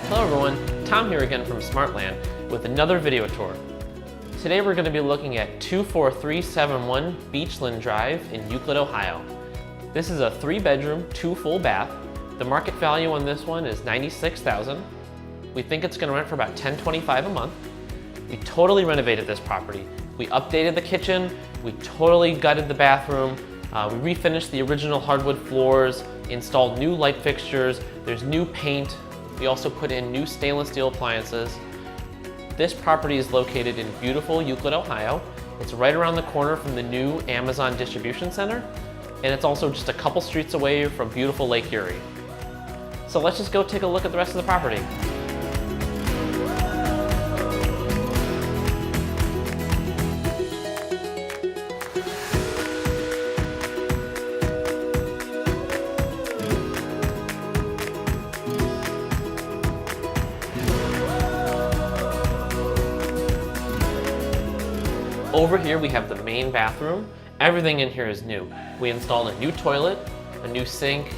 Hello everyone, Tom here again from Smartland with another video tour. Today we're going to be looking at 24371 Beachland Drive in Euclid, Ohio. This is a 3-bedroom, 2 full bath. The market value on this one is $96,000. We think it's going to rent for about $10.25 a month. We totally renovated this property. We updated the kitchen, we totally gutted the bathroom, we refinished the original hardwood floors, installed new light fixtures, there's new paint. We also put in new stainless steel appliances. This property is located in beautiful Euclid, Ohio. It's right around the corner from the new Amazon distribution center, and it's also just a couple streets away from beautiful Lake Erie. So let's just go take a look at the rest of the property. Over here we have the main bathroom. Everything in here is new. We installed a new toilet, a new sink,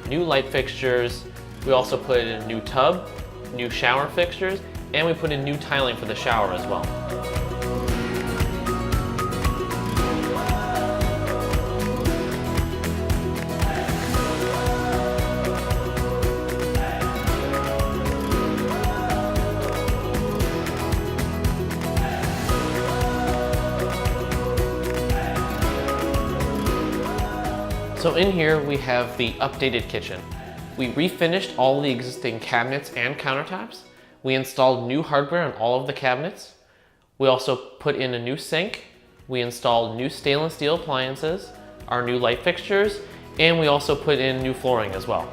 new light fixtures. We also put in a new tub, new shower fixtures, and we put in new tiling for the shower as well. So in here we have the updated kitchen. We refinished all the existing cabinets and countertops. We installed new hardware on all of the cabinets. We also put in a new sink. We installed new stainless steel appliances, our new light fixtures, and we also put in new flooring as well.